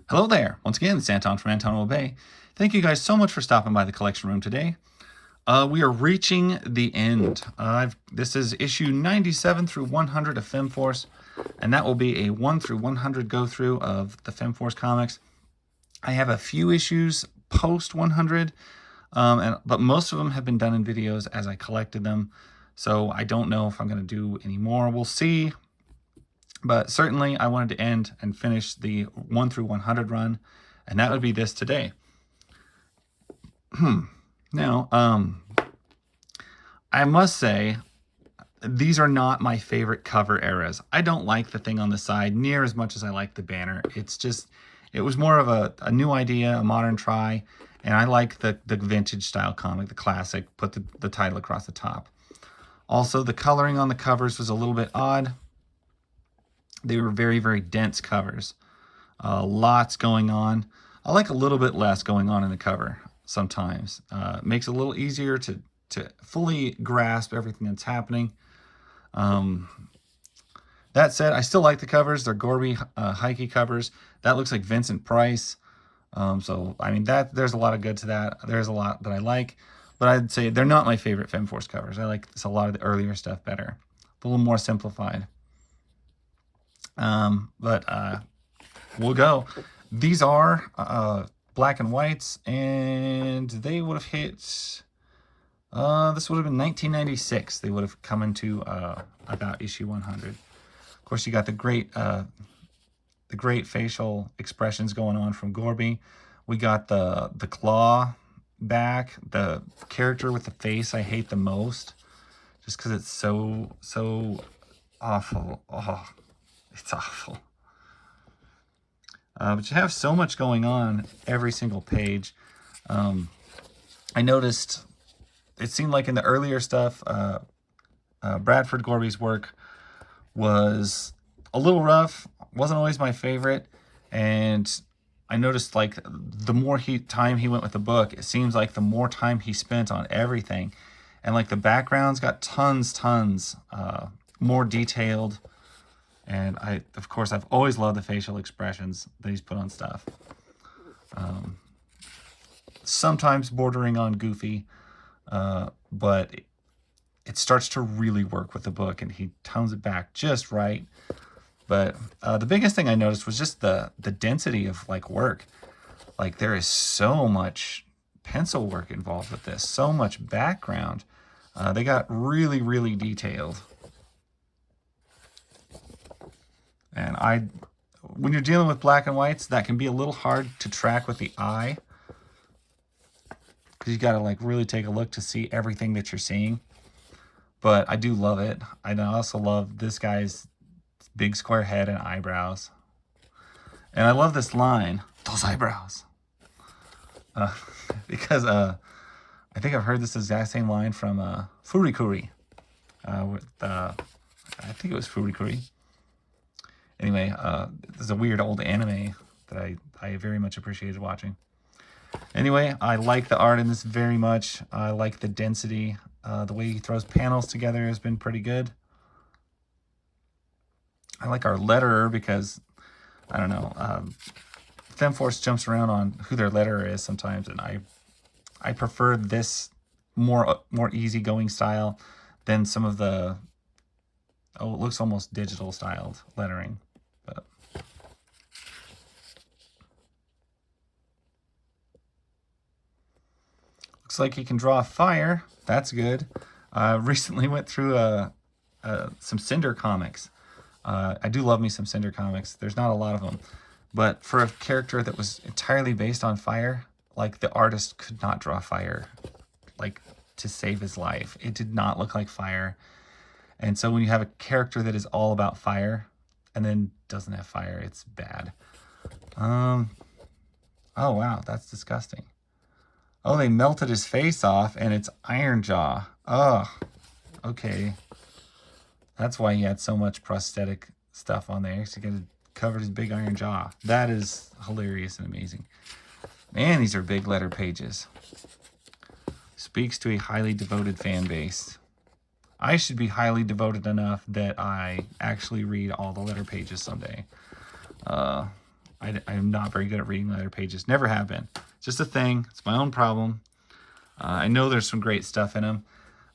Hello there. Once again, it's Anton from Anton Obey. Thank you guys so much for stopping by the collection room today. We are reaching the end. This is issue 97 through 100 of Femforce, and that will be a 1 through 100 go through of the Femforce comics. I have a few issues post 100, but most of them have been done in videos as I collected them. So I don't know if I'm going to do any more. We'll see. But certainly I wanted to end and finish the 1 through 100 run, and that would be this today. Now, I must say, these are not my favorite cover eras. I don't like the thing on the side near as much as I like the banner. It was more of a new idea, a modern try, and I like the vintage style comic, the classic, put the title across the top. Also, the coloring on the covers was a little bit odd. They were very, very dense covers. Lots going on. I like a little bit less going on in the cover sometimes. Makes it a little easier to fully grasp everything that's happening. That said, I still like the covers. They're Gorby Heike covers. That looks like Vincent Price. So, I mean, there's a lot of good to that. There's a lot that I like. But I'd say they're not my favorite Femforce covers. I like a lot of the earlier stuff better. A little more simplified. We'll go. These are black and whites, and they would have hit, this would have been 1996. They would have come into about issue 100. Of course, you got the great facial expressions going on from Gorby. We got the claw back, the character with the face I hate the most, just because it's so awful. Oh, it's awful. But you have so much going on every single page. I noticed it seemed like in the earlier stuff, Bradford Gorby's work was a little rough, wasn't always my favorite, and I noticed like the more time he went with the book, it seems like the more time he spent on everything, and like the backgrounds got tons more detailed. And of course, I've always loved the facial expressions that he's put on stuff. Sometimes bordering on goofy, but it starts to really work with the book, and he tones it back just right. But the biggest thing I noticed was just the density of like work. Like there is so much pencil work involved with this, so much background. They got really, really detailed. And when you're dealing with black and whites, that can be a little hard to track with the eye, because you got to like really take a look to see everything that you're seeing. But I do love it. I also love this guy's big square head and eyebrows. And I love this line, those eyebrows. Because I think I've heard this exact same line from Furikuri. I think it was Furikuri. Anyway, this is a weird old anime that I very much appreciated watching. Anyway, I like the art in this very much. I like the density. The way he throws panels together has been pretty good. I like our letterer because, I don't know, Femforce jumps around on who their letterer is sometimes, and I prefer this more easygoing style than some of the, it looks almost digital styled lettering. But looks like he can draw fire. That's good. Recently went through some Cinder comics. I do love me some Cinder comics. There's not a lot of them. But for a character that was entirely based on fire, like the artist could not draw fire, like to save his life. It did not look like fire. And so when you have a character that is all about fire and then doesn't have fire, it's bad. Oh, wow, that's disgusting. Oh, they melted his face off, and it's Iron Jaw. Oh, okay. That's why he had so much prosthetic stuff on there. He covered his big iron jaw. That is hilarious and amazing. Man, these are big letter pages. Speaks to a highly devoted fan base. I should be highly devoted enough that I actually read all the letter pages someday. I I'm not very good at reading letter pages. Never have been. It's just a thing. It's my own problem. I know there's some great stuff in them.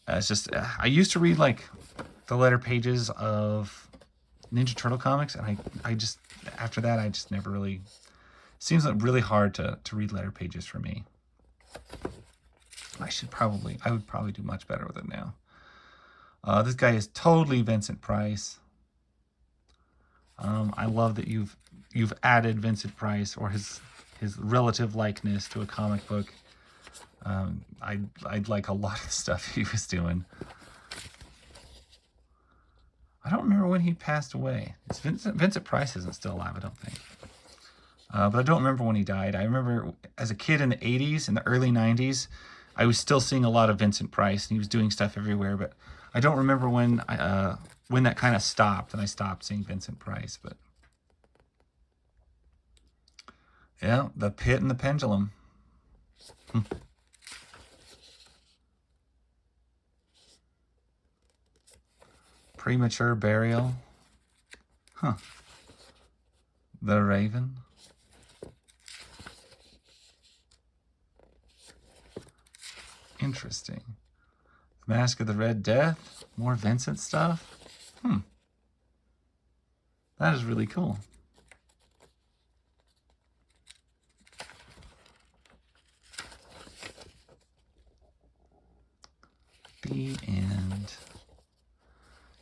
It's just, I used to read like the letter pages of Ninja Turtle comics, and I just, after that, I just never really, it seems like really hard to read letter pages for me. I would probably do much better with it now. This guy is totally Vincent Price. I love that you've added Vincent Price or his relative likeness to a comic book. I'd like a lot of stuff he was doing. I don't remember when he passed away. Vincent Price isn't still alive, I don't think. But I don't remember when he died. I remember as a kid in the 80s, in the early 90s, I was still seeing a lot of Vincent Price, and he was doing stuff everywhere. But I don't remember when that kind of stopped, and I stopped seeing Vincent Price. But yeah, the Pit and the Pendulum. Premature Burial. Huh. The Raven. Interesting. Mask of the Red Death. More Vincent stuff. That is really cool. The end.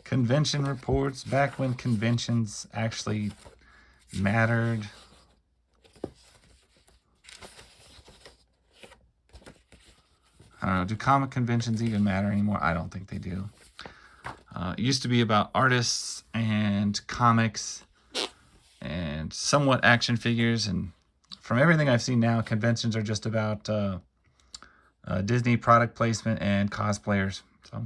Convention reports. Back when conventions actually mattered. I don't know, do comic conventions even matter anymore? I don't think they do. It used to be about artists and comics and somewhat action figures. And from everything I've seen now, conventions are just about Disney product placement and cosplayers. So,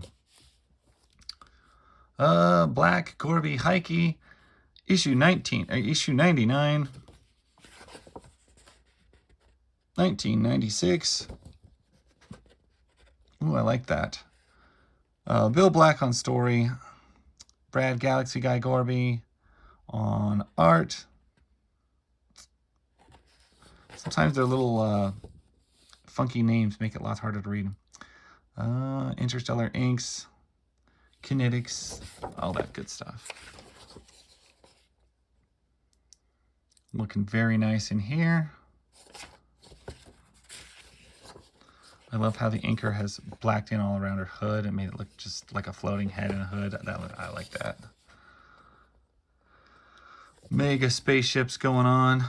Black Gorby Heike, issue 99, 1996. Ooh, I like that. Bill Black on story. Brad Galaxy Guy Gorby on art. Sometimes their little funky names make it a lot harder to read. Interstellar Inks, Kinetics, all that good stuff. Looking very nice in here. I love how the inker has blacked in all around her hood and made it look just like a floating head and a hood. I like that. Mega spaceships going on.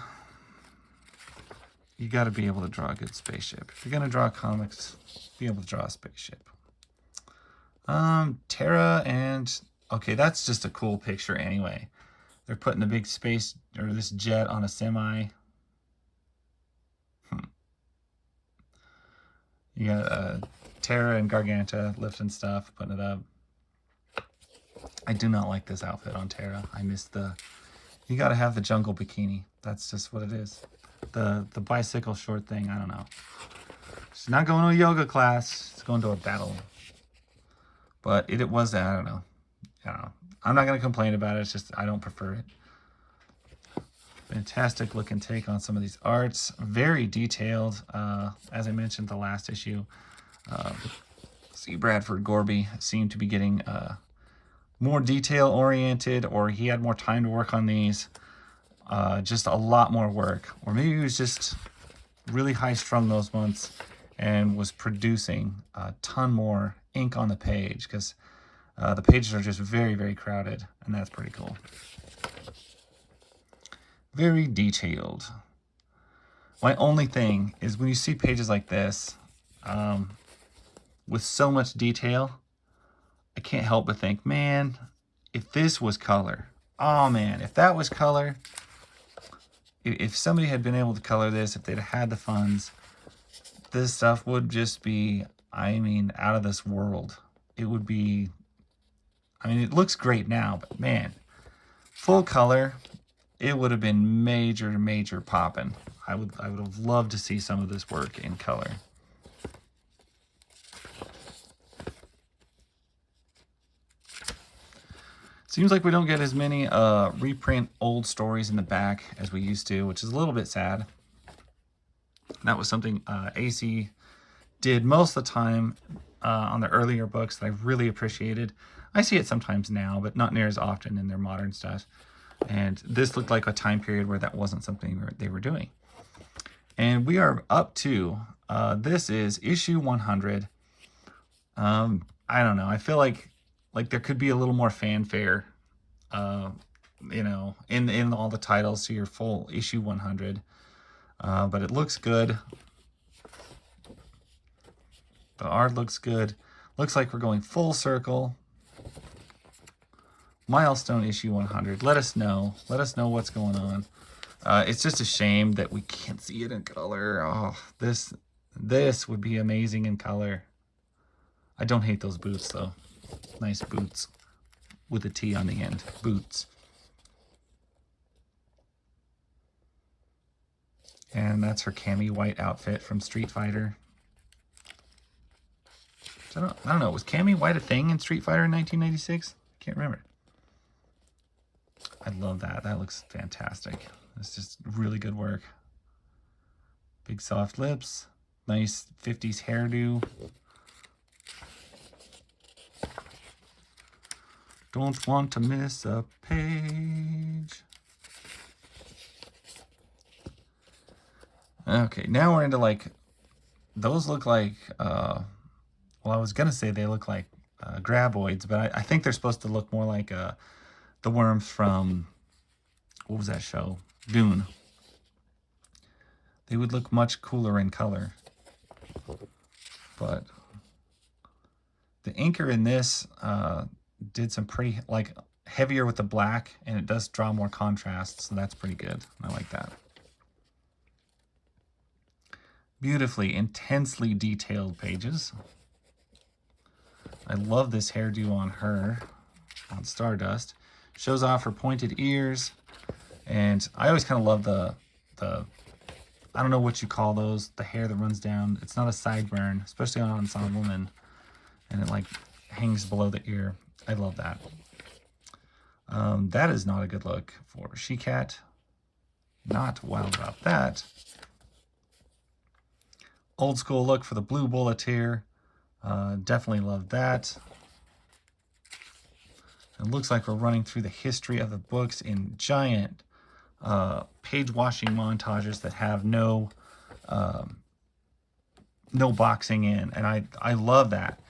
You got to be able to draw a good spaceship. If you're going to draw comics, be able to draw a spaceship. Terra and... Okay, that's just a cool picture anyway. They're putting a big space, or this jet on a semi. You got Terra and Garganta lifting stuff, putting it up. I do not like this outfit on Terra. I missed the... You got to have the jungle bikini. That's just what it is. The bicycle short thing, I don't know. She's not going to a yoga class. She's going to a battle. But it was, I don't know. I'm not going to complain about it. It's just I don't prefer it. Fantastic looking take on some of these arts. Very detailed. As I mentioned the last issue, C. Bradford Gorby seemed to be getting more detail oriented, or he had more time to work on these. Just a lot more work. Or maybe he was just really high strung those months and was producing a ton more ink on the page, because the pages are just very, very crowded, and that's pretty cool. Very detailed. My only thing is when you see pages like this, with so much detail, I can't help but think, man, if this was color, oh man, if that was color, if somebody had been able to color this, if they'd had the funds, this stuff would just be, I mean, out of this world. It would be, I mean, it looks great now, but man, full color, it would have been major, major popping. I would have loved to see some of this work in color. Seems like we don't get as many reprint old stories in the back as we used to, which is a little bit sad. That was something AC did most of the time on the earlier books that I really appreciated. I see it sometimes now, but not near as often in their modern stuff. And this looked like a time period where that wasn't something they were doing. And we are up to, this is issue 100. I don't know. I feel like there could be a little more fanfare, you know, in all the titles to your full issue 100. But it looks good. The art looks good. Looks like we're going full circle. Milestone issue 100. Let us know. Let us know what's going on. It's just a shame that we can't see it in color. Oh, this would be amazing in color. I don't hate those boots though. Nice boots with a T on the end. Boots. And that's her cami white outfit from Street Fighter. I don't know. Was cami white a thing in Street Fighter in 1996? I can't remember. I love that. That looks fantastic. It's just really good work. Big soft lips. Nice 50s hairdo. Don't want to miss a page. Okay, now we're into like, those look like, well, I was going to say they look like graboids, but I think they're supposed to look more like the worms from, what was that show? Dune. They would look much cooler in color. But the inker in this did some pretty, like, heavier with the black, and it does draw more contrast, so that's pretty good. I like that. Beautifully, intensely detailed pages. I love this hairdo on her, on Stardust. Shows off her pointed ears, and I always kind of love the I don't know what you call those, the hair that runs down. It's not a sideburn, especially on a woman, and it like hangs below the ear. I love that. That is not a good look for She-Cat. Not wild about that. Old school look for the blue bulleteer. Definitely love that. It looks like we're running through the history of the books in giant page washing montages that have no boxing in, and I love that.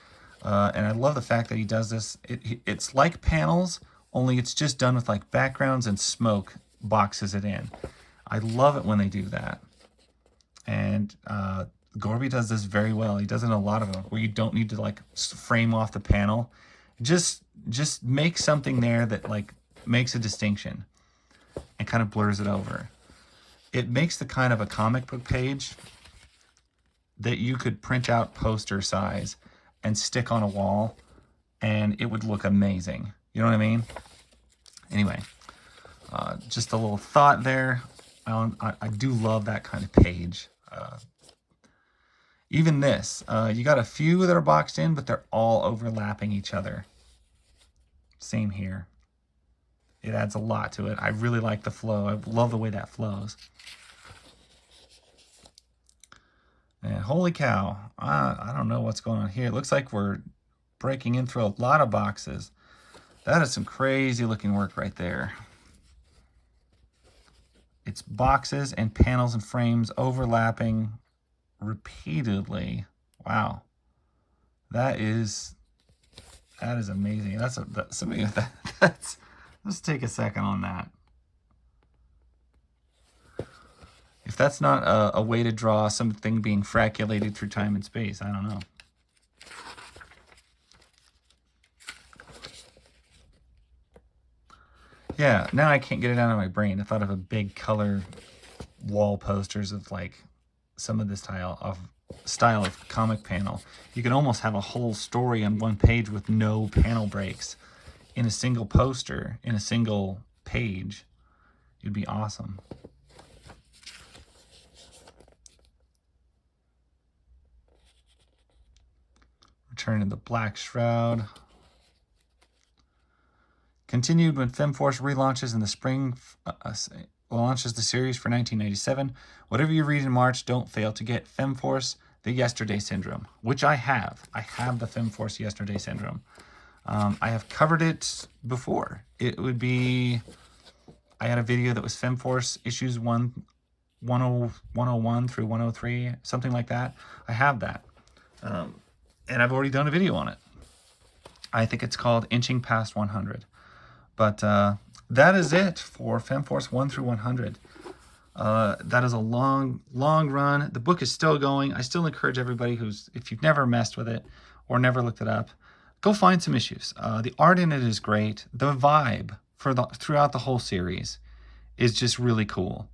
And I love the fact that he does this. It's like panels, only it's just done with like backgrounds and smoke boxes it in. I love it when they do that. And Gorby does this very well. He does it in a lot of them where you don't need to like frame off the panel. Just make something there that like makes a distinction and kind of blurs it over. It makes the kind of a comic book page that you could print out poster size and stick on a wall, and it would look amazing. You know what I mean? Anyway, just a little thought there. I do love that kind of page. Even this, you got a few that are boxed in, but they're all overlapping each other. Same here. It adds a lot to it. I really like the flow. I love the way that flows. And holy cow, I don't know what's going on here. It looks like we're breaking in through a lot of boxes. That is some crazy looking work right there. It's boxes and panels and frames overlapping repeatedly. Wow. That is amazing. That's something that's let's take a second on that. If that's not a way to draw something being fraculated through time and space, I don't know. Yeah, now I can't get it out of my brain. I thought of a big color wall posters of like some of this style of comic panel. You can almost have a whole story on one page with no panel breaks in a single poster, in a single page. It'd be awesome. Return to the Black Shroud. Continued when Femforce relaunches in the spring, launches the series for 1997. Whatever you read in March, don't fail to get Femforce, the Yesterday Syndrome, which I have. I have the Femforce Yesterday Syndrome. I have covered it before. It would be, I had a video that was Femforce issues 101 through 103, something like that. I have that. And I've already done a video on it. I think it's called Inching Past 100. But that is it for Femforce 1 through 100. That is a long run. The book is still going. I still encourage everybody if you've never messed with it or never looked it up, go find some issues. The art in it is great. The vibe throughout the whole series is just really cool.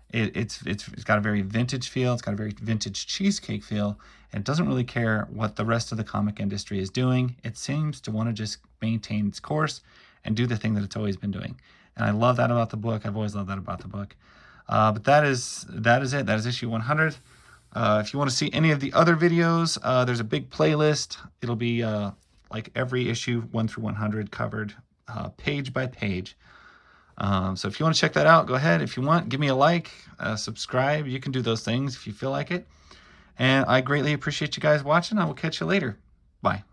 It's got a very vintage feel. It's got a very vintage cheesecake feel. And it doesn't really care what the rest of the comic industry is doing. It seems to want to just maintain its course and do the thing that it's always been doing. And I love that about the book. I've always loved that about the book. But that is it. That is issue 100. If you want to see any of the other videos, there's a big playlist. It'll be like every issue 1 through 100 covered page by page. So if you want to check that out, go ahead. If you want, give me a like, subscribe. You can do those things if you feel like it. And I greatly appreciate you guys watching. I will catch you later. Bye.